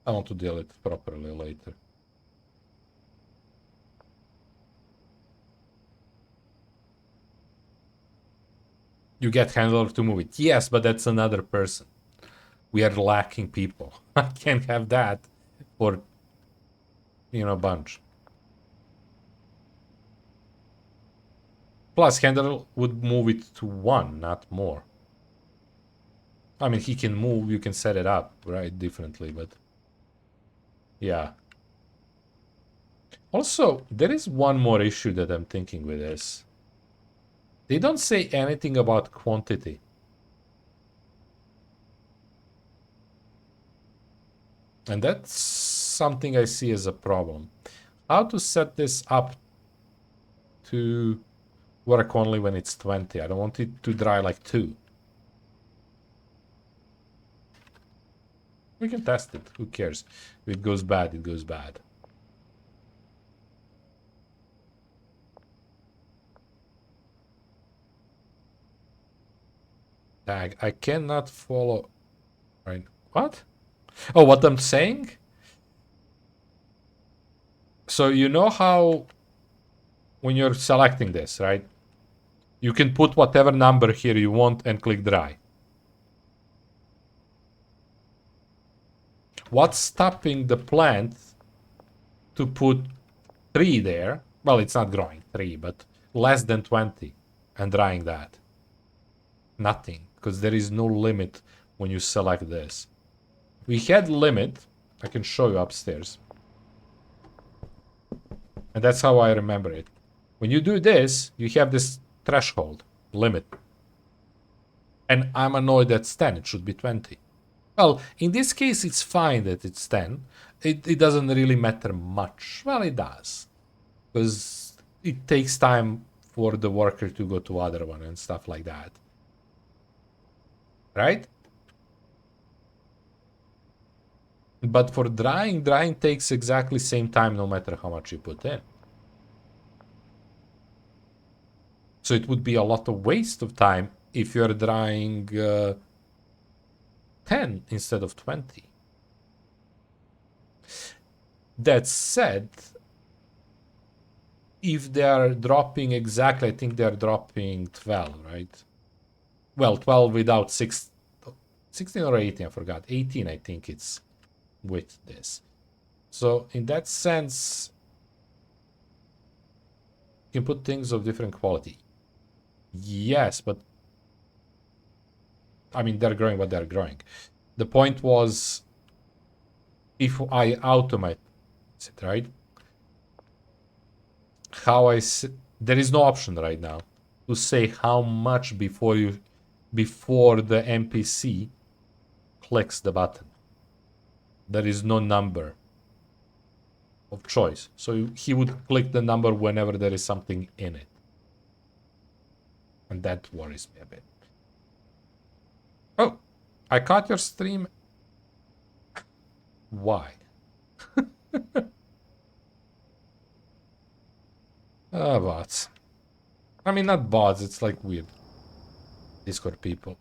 I want to deal it properly later. You get handler to move it. Yes, but that's another person. We are lacking people. I can't have that for, a bunch. Plus, handler would move it to 1, not more. I mean, he can move, you can set it up, right, differently, but... Yeah. Also, there is one more issue that I'm thinking with this. They don't say anything about quantity. And that's something I see as a problem. How to set this up to work only when it's 20? I don't want it to dry like 2. We can test it. Who cares? If it goes bad, it goes bad. Tag. I cannot follow. Right. What? Oh, what I'm saying? So you know how when you're selecting this, right? You can put whatever number here you want and click dry. What's stopping the plant to put 3 there? Well, it's not growing 3, but less than 20 and drying that. Nothing, because there is no limit when you select this. We had limit. I can show you upstairs. And that's how I remember it. When you do this, you have this threshold, limit. And I'm annoyed that's 10. It should be 20. Well, in this case, it's fine that it's 10. It doesn't really matter much. Well, it does. Because it takes time for the worker to go to other one and stuff like that. Right? But for drying takes exactly same time no matter how much you put in. So it would be a lot of waste of time if you're drying 10 instead of 20. That said, if they are dropping exactly, I think they are dropping 12, right? Well, 12 without 16 or 18, I forgot. 18, I think it's with this. So in that sense, you can put things of different quality. Yes, but I mean, they're growing what they're growing. The point was, if I automate it, right? There is no option right now to say how much before the NPC clicks the button. There is no number of choice. So he would click the number whenever there is something in it. And that worries me a bit. Oh, I caught your stream. Why? Bots. I mean, not bots, it's like weird Discord people.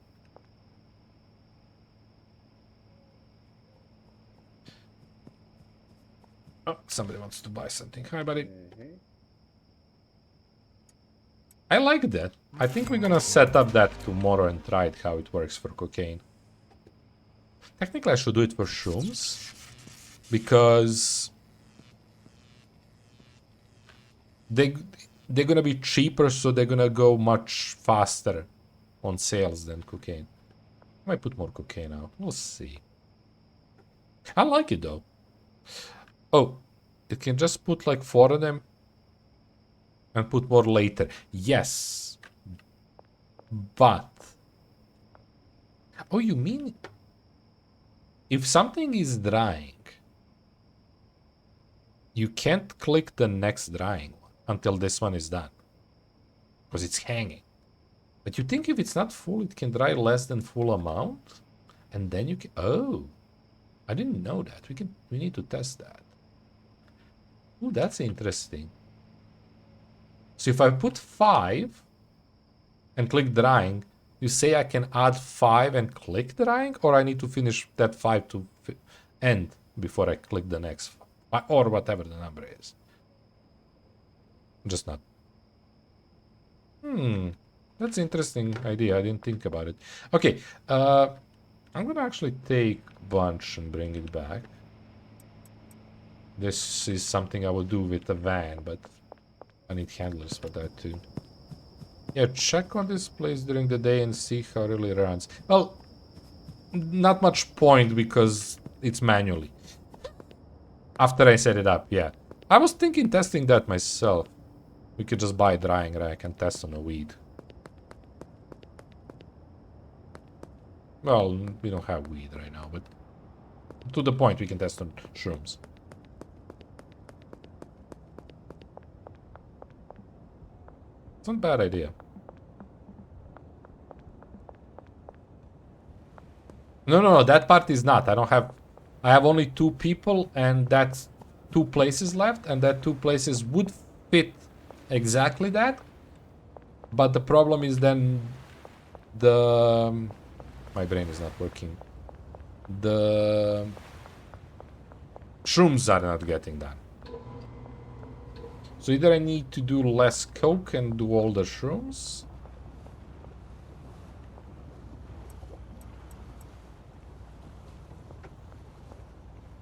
Oh, somebody wants to buy something. Hi, buddy. I like that. I think we're gonna set up that tomorrow and try it how it works for cocaine. Technically, I should do it for shrooms. Because they're gonna be cheaper, so they're gonna go much faster on sales than cocaine. I might put more cocaine out. We'll see. I like it though. Oh, it can just put like 4 of them and put more later. Yes. But... Oh, you mean... If something is drying, you can't click the next drying one until this one is done. Because it's hanging. But you think if it's not full, it can dry less than full amount? And then you can... Oh. I didn't know that. We need to test that. Oh, that's interesting. So if I put 5 and click drying, you say I can add 5 and click drying? Or I need to finish that 5 to end before I click the next, or whatever the number is. Just not. That's interesting idea. I didn't think about it. Okay, I'm gonna actually take bunch and bring it back. This is something I will do with the van, but I need handlers for that too. Yeah, check on this place during the day and see how it really runs. Well, not much point because it's manually. After I set it up, yeah. I was thinking testing that myself. We could just buy a drying rack and test on a weed. Well, we don't have weed right now, but to the point we can test on shrooms. It's not a bad idea. No, that part is not. I have only 2 people, and that's 2 places left, and that 2 places would fit exactly that. But the problem is then my brain is not working. The shrooms are not getting done. So either I need to do less coke and do all the shrooms.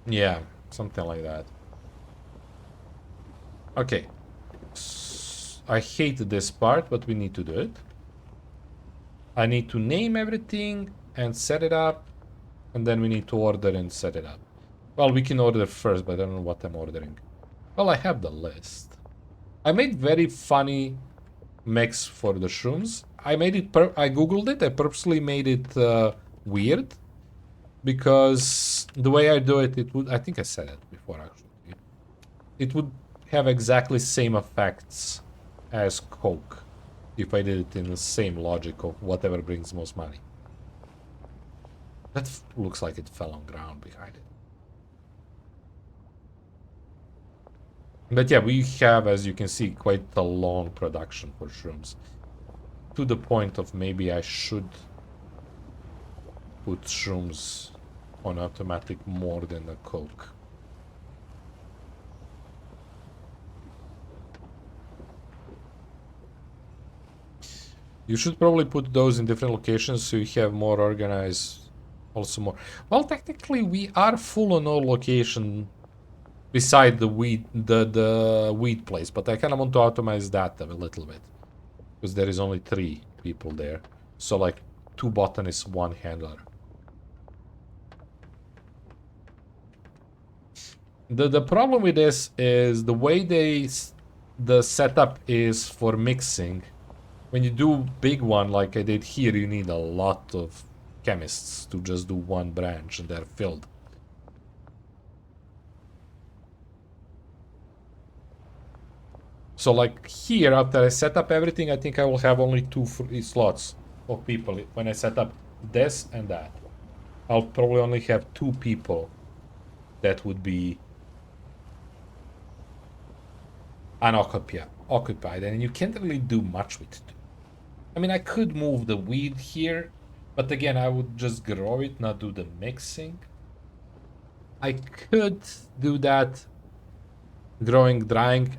Yeah, something like that. Okay. I hate this part, but we need to do it. I need to name everything and set it up, and then we need to order and set it up. Well, we can order first, but I don't know what I'm ordering. Well, I have the list. I made very funny mix for the shrooms. I made it, I googled it, I purposely made it weird. Because the way I do it, it would, I think I said it before actually. It would have exactly same effects as coke if I did it in the same logic of whatever brings most money. That looks like it fell on ground behind it. But yeah, we have, as you can see, quite a long production for shrooms. To the point of maybe I should put shrooms on automatic more than the coke. You should probably put those in different locations so you have more organized, also more. Well, technically we are full on all location beside the weed place, but I kind of want to automate that a little bit because there is only 3 people there. So like 2 botanists, 1 handler. The problem with this is the way the setup is for mixing. When you do big one like I did here, you need a lot of chemists to just do 1 branch and they're filled. So like here, after I set up everything, I think I will have only 2 slots of people. When I set up this and that, I'll probably only have 2 people that would be unoccupied, and you can't really do much with it. I mean, I could move the weed here, but again, I would just grow it, not do the mixing. I could do that, growing, drying,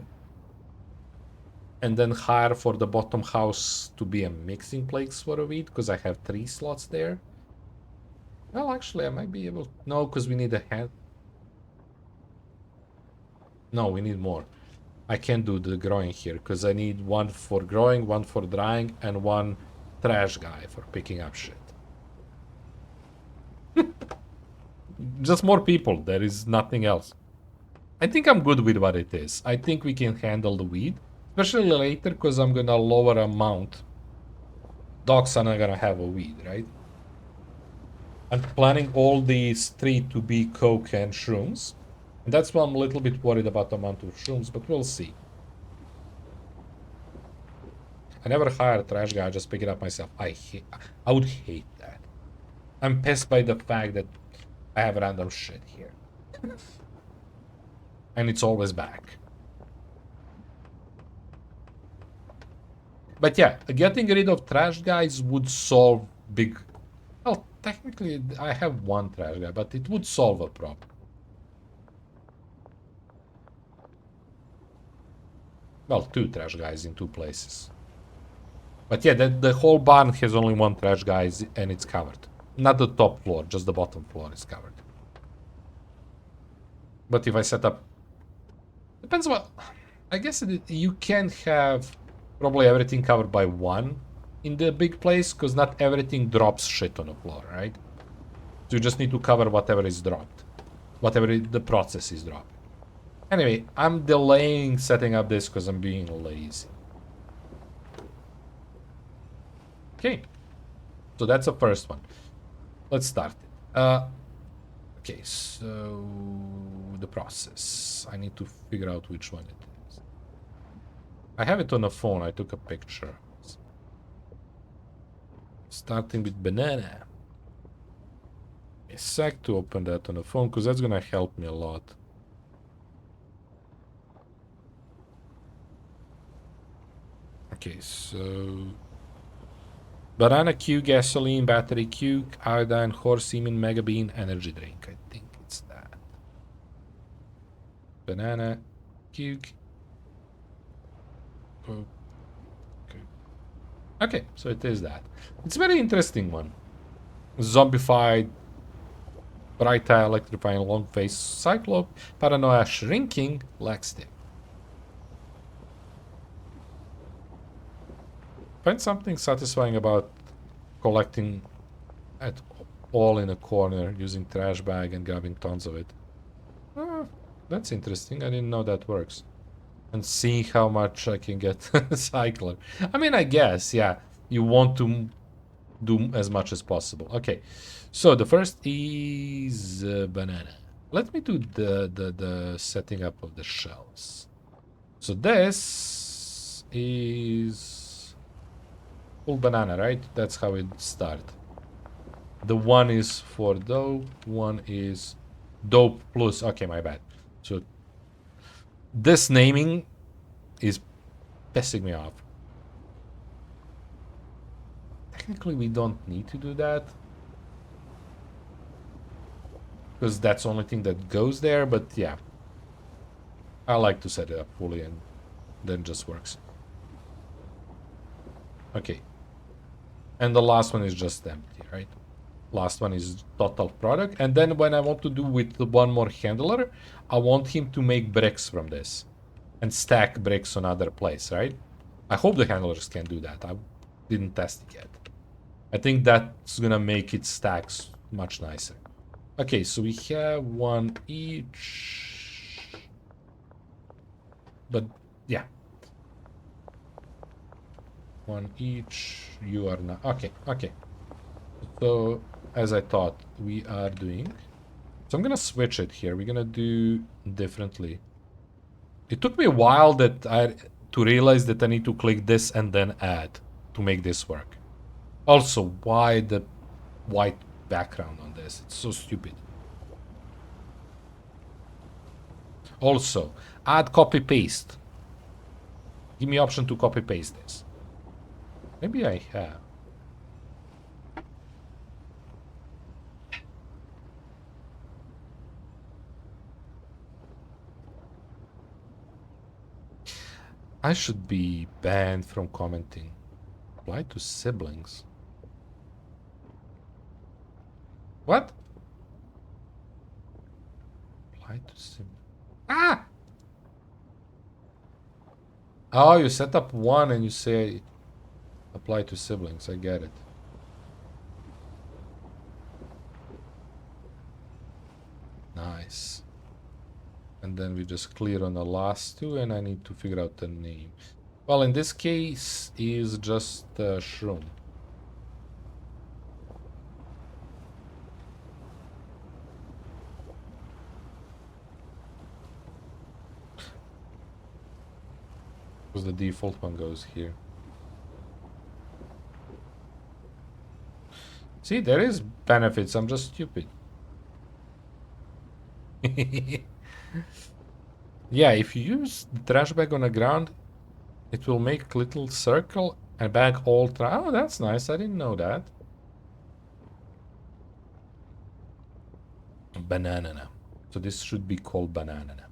and then hire for the bottom house to be a mixing place for a weed, because I have 3 slots there. Well, actually, I might be able... No, because we need a hand... No, we need more. I can't do the growing here, because I need 1 for growing, 1 for drying, and 1 trash guy for picking up shit. Just more people, there is nothing else. I think I'm good with what it is. I think we can handle the weed. Especially later, because I'm gonna lower amount. Dogs are not gonna have a weed, right? I'm planning all these 3 to be coke and shrooms. And that's why I'm a little bit worried about the amount of shrooms, but we'll see. I never hire a trash guy, I just pick it up myself. I would hate that. I'm pissed by the fact that I have random shit here. And it's always back. But yeah, getting rid of trash guys would solve big... Well, technically I have 1 trash guy, but it would solve a problem. Well, 2 trash guys in 2 places. But yeah, the whole barn has only 1 trash guy and it's covered. Not the top floor, just the bottom floor is covered. But if I set up... Depends what... I guess you can have probably everything covered by 1 in the big place, because not everything drops shit on the floor, right? So you just need to cover whatever is dropped. Whatever the process is dropping. Anyway, I'm delaying setting up this because I'm being lazy. Okay. So that's the first one. Let's start it. Okay, so the process. I need to figure out which one it is. I have it on the phone. I took a picture. Starting with banana. A sec to open that on the phone because that's gonna help me a lot. Okay, so banana Q, gasoline, battery Q, iodine, horse semen, mega bean, energy drink. I think it's that. Banana Q. Okay. Okay, so it is that. It's a very interesting one. Zombified, bright eye, electrifying, long face, cyclope, paranoia, shrinking, laxative. Find something satisfying about collecting it all in a corner using trash bag and grabbing tons of it. That's interesting. I didn't know that works. And seeing how much I can get cycler. I mean, I guess, yeah, you want to do as much as possible. Okay, so the first is banana. Let me do the setting up of the shells. So this is full banana, right? That's how it starts. The one is for dope, one is dope plus. Okay, my bad. So this naming is pissing me off. Technically, we don't need to do that because that's the only thing that goes there. But yeah, I like to set it up fully and then just works. Okay, and the last one is just empty, right? Last one is total product. And then when I want to do with the one more handler, I want him to make bricks from this and stack bricks on other place, right? I hope the handlers can do that. I didn't test it yet. I think that's gonna make it stacks much nicer. Okay, so we have one each. But yeah. One each. You are not. Okay, okay. So, as I thought, we are doing. So I'm gonna switch it here. We're gonna do differently. It took me a while to realize that I need to click this and then add to make this work. Also, why the white background on this? It's so stupid. Also, add copy paste. Give me option to copy paste this. Maybe I have. I should be banned from commenting. Apply to siblings. What? Apply to siblings. Ah! Oh, you set up one and you say apply to siblings. I get it. Nice. And then we just clear on the last two and I need to figure out the name. Well, in this case is just shroom. Because the default one goes here. See, there is benefits. I'm just stupid. Yeah, if you use the trash bag on the ground, it will make little circle and bag all trash. Oh, that's nice. I didn't know that. Banana. So this should be called banana.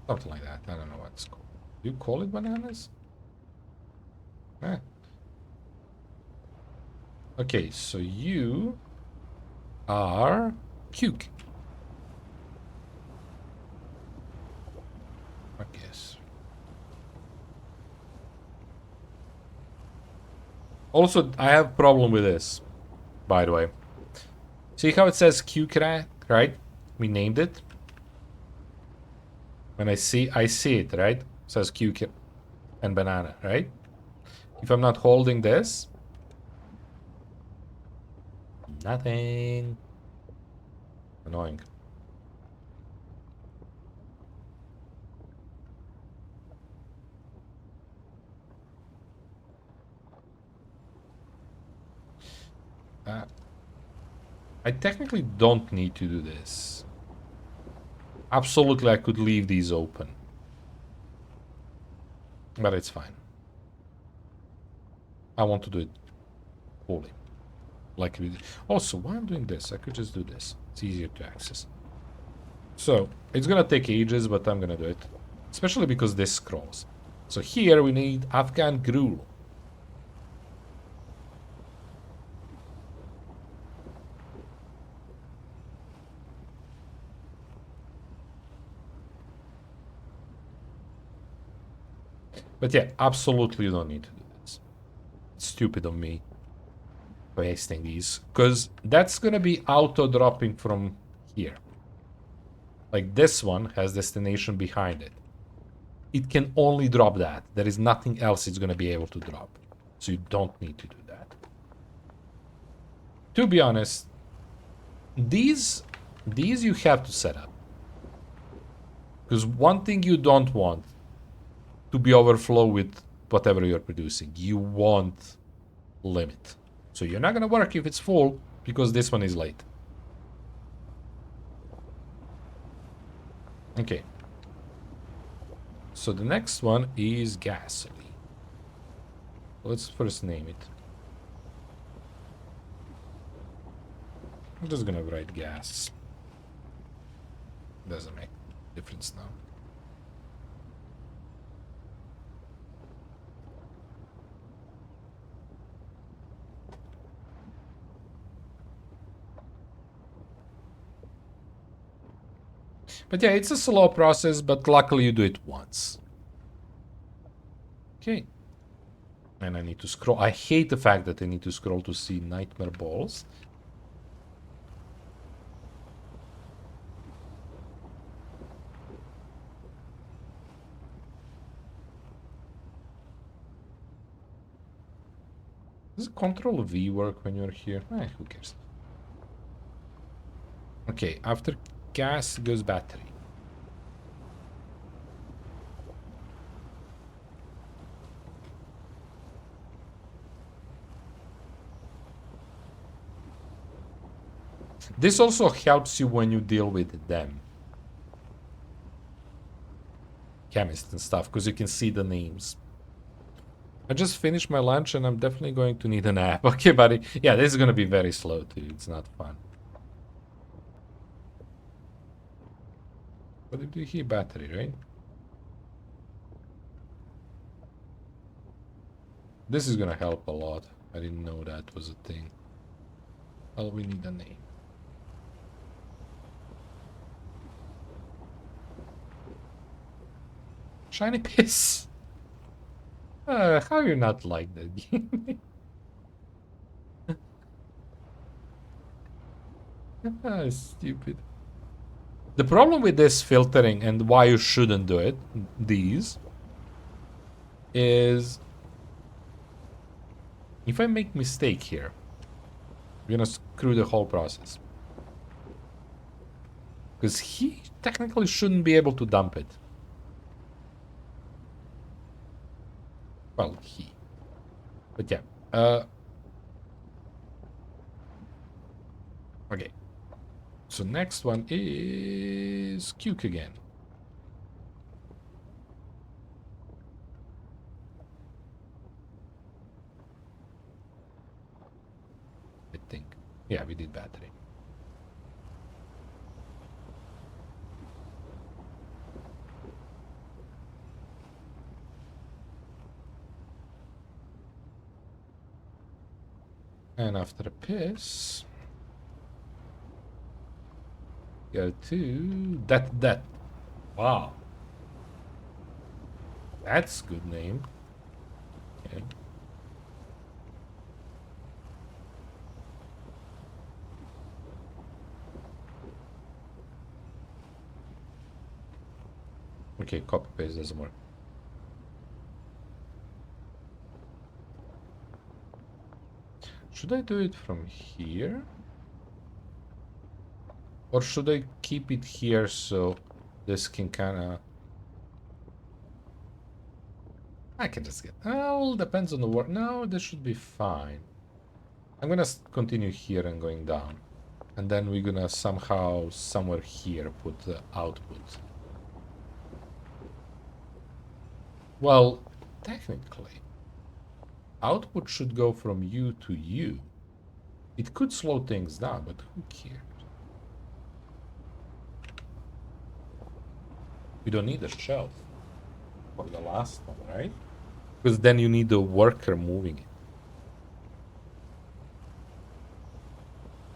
Something like that. I don't know what it's called. Do you call it bananas? Eh. Okay, so you are cuke. I guess. Also, I have a problem with this, by the way. See how it says cuke, right? We named it. When I see it, right? It says cuke and banana, right? If I'm not holding this, nothing. Annoying. I technically don't need to do this. Absolutely, I could leave these open. But it's fine. I want to do it fully. Like we did. Also, why I'm doing this? I could just do this. It's easier to access. So, it's gonna take ages, but I'm gonna do it. Especially because this scrolls. So here we need Afghan gruel. But yeah, absolutely you don't need to do this. It's stupid of me wasting these. Because that's gonna be auto-dropping from here. Like this one has destination behind it. It can only drop that. There is nothing else it's gonna be able to drop. So you don't need to do that. To be honest, these you have to set up. Because one thing you don't want to be overflow with whatever you're producing. You want limit. So you're not gonna work if it's full because this one is late. Okay. So the next one is gasoline. Let's first name it. I'm just gonna write gas. Doesn't make a difference now. But yeah, it's a slow process, but luckily you do it once. Okay. And I need to scroll. I hate the fact that I need to scroll to see nightmare balls. Does Control V work when you're here? Who cares? Okay, after gas goes battery. This also helps you when you deal with them. Chemists and stuff, because you can see the names. I just finished my lunch and I'm definitely going to need a nap. Okay, buddy. Yeah, this is going to be very slow too. It's not fun. What did you hear? Battery, right? This is going to help a lot. I didn't know that was a thing. Well, we need a name. Shiny piss. How you not like that game? Stupid. The problem with this filtering and why you shouldn't do it, these, is if I make mistake here, you're gonna screw the whole process. Because he technically shouldn't be able to dump it. Well, he. But yeah. Okay. So next one is Cuke again. I think. Yeah, we did battery. And after a piss, go to that. Wow, that's good name. Okay. Okay, copy paste doesn't work. Should I do it from here? Or should I keep it here so this can kinda... I can just get... Well, depends on the work. No, this should be fine. I'm gonna continue here and going down. And then we're gonna somehow, somewhere here, put the output. Well, technically, output should go from you to you. It could slow things down, but who cares? We don't need a shelf for the last one, right? Because then you need a worker moving it.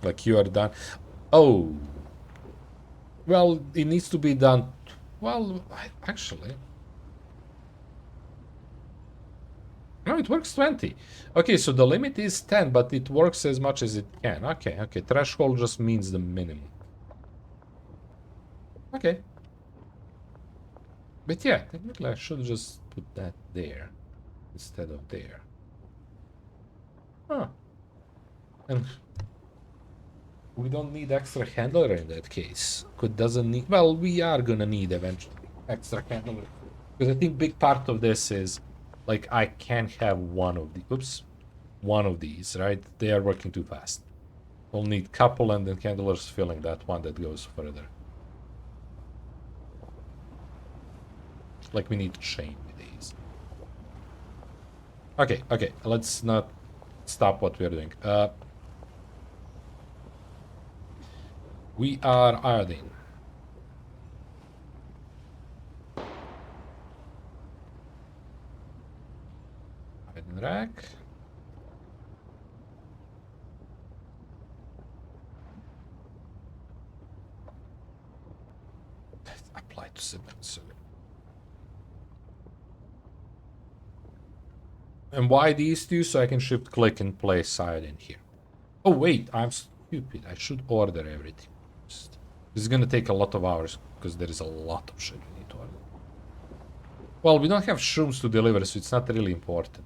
Like you are done. Oh. Well, it needs to be done. Well, actually. No, it works 20. Okay, so the limit is 10, but it works as much as it can. Okay, okay. Threshold just means the minimum. Okay. But yeah, technically I should just put that there instead of there. Huh. And we don't need extra handler in that case. Could doesn't need... Well, we are gonna need eventually extra handler. Because I think big part of this is, like, I can't have one of the... Oops. One of these, right? They are working too fast. We'll need couple and then handlers filling that one that goes further. Like, we need chain with these. Okay, okay. Let's not stop what we're doing. We are iodine. Iodine rack. Apply to cement. So. And why these two? So I can shift click and place iodine here. Oh wait, I'm stupid. I should order everything. This is gonna take a lot of hours because there is a lot of shit we need to order. Well, we don't have shrooms to deliver, so it's not really important.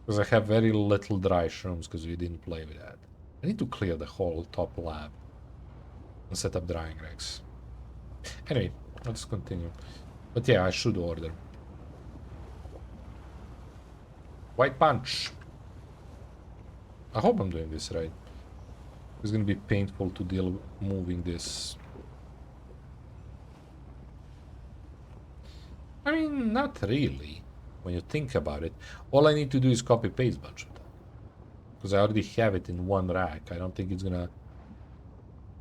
Because I have very little dry shrooms because we didn't play with that. I need to clear the whole top lab and set up drying racks. Anyway, let's continue. But yeah, I should order. White punch. I hope I'm doing this right. It's gonna be painful to deal with moving this. I mean, not really. When you think about it, all I need to do is copy paste a bunch of them. Because I already have it in one rack. I don't think it's gonna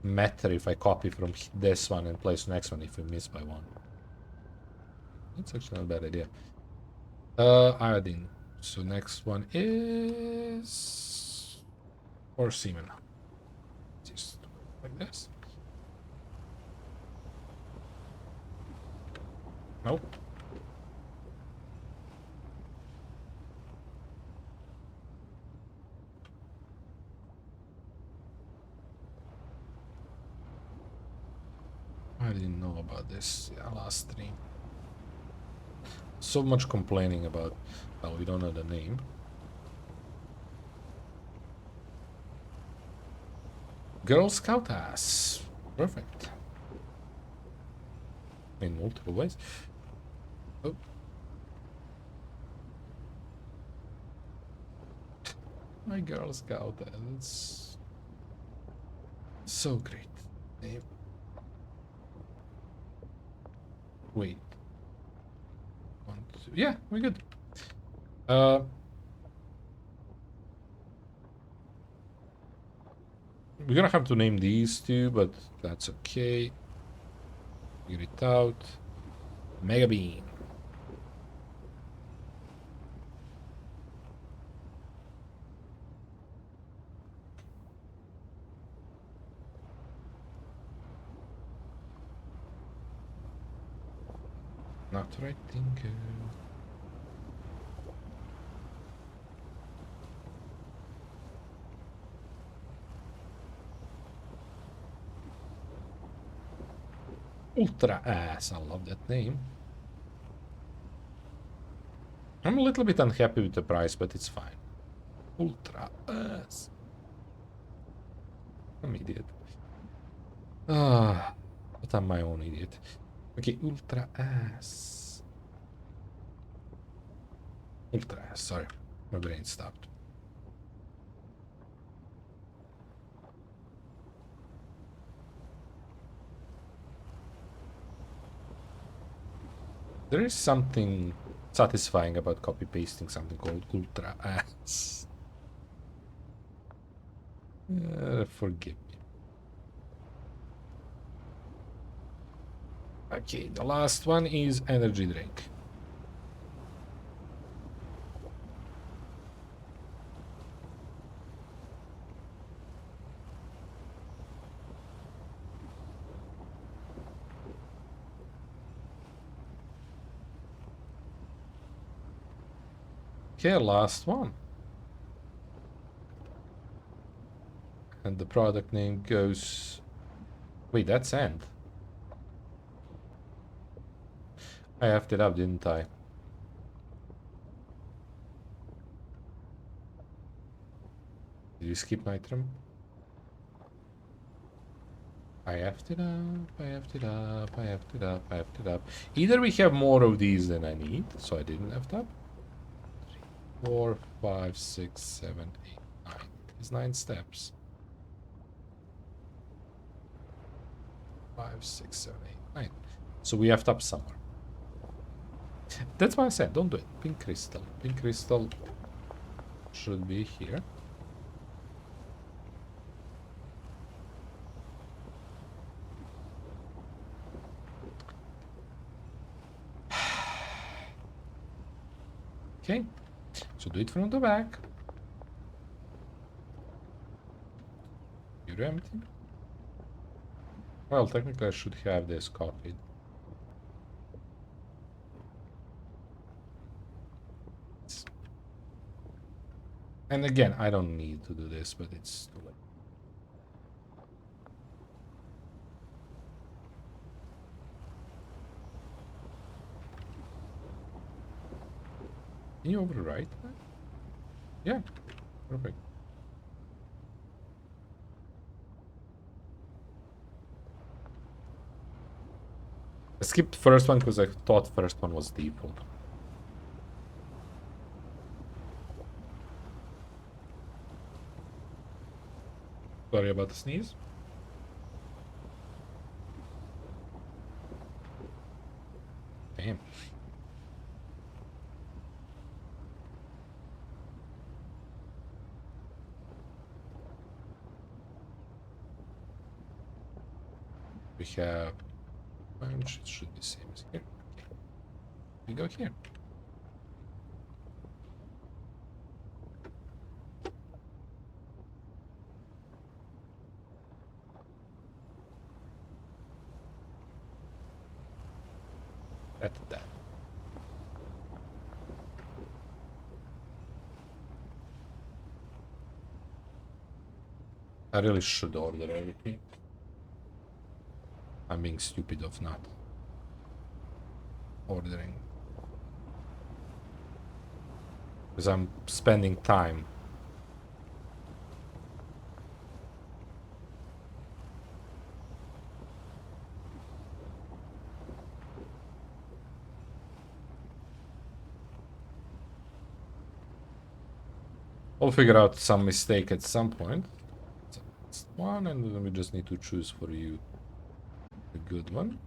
matter if I copy from this one and place next one if we miss by one. That's actually not a bad idea. Iodine. So next one is... Or semen. Just like this. Nope. I didn't know about this last stream. So much complaining about... Well, we don't know the name. Girl Scout ass. Perfect. In multiple ways. Oh. My Girl Scout ass. It's so great. Name. Wait. 1, 2. Yeah, we're good. We're gonna have to name these two, but that's okay. Get it out. Mega Bean. Not right thinking. Ultra ass, I love that name. I'm a little bit unhappy with the price, but it's fine. Ultra ass. I'm an idiot. Ah, but I'm my own idiot. Okay, ultra ass. Ultra ass, sorry. My brain stopped. There is something satisfying about copy-pasting something called ultra ass. Forgive me. Okay, the last one is energy drink. Okay, last one. And the product name goes... Wait, that's end. I effed it up, didn't I? Did you skip my trim? I effed it up, I effed it up, I effed it up, I effed it up. Either we have more of these than I need, so I didn't effed up. 4, 5, 6, 7, 8, 9. There's 9 steps. 5, 6, 7, 8, 9. So we effed up somewhere. That's why I said, don't do it. Pink crystal. Pink crystal should be here. Okay, so do it from the back. You're empty. Well, technically I should have this copied. And again, I don't need to do this, but it's too late. Can you overwrite that? Yeah, perfect. I skipped the first one because I thought first one was default. Sorry about the sneeze. Damn. We have bunch. It should be the same as here. Okay. We go here. At that. I really should order everything. I'm being stupid of not ordering. Because I'm spending time. I'll figure out some mistake at some point. So it's one, and then we just need to choose for you a good one.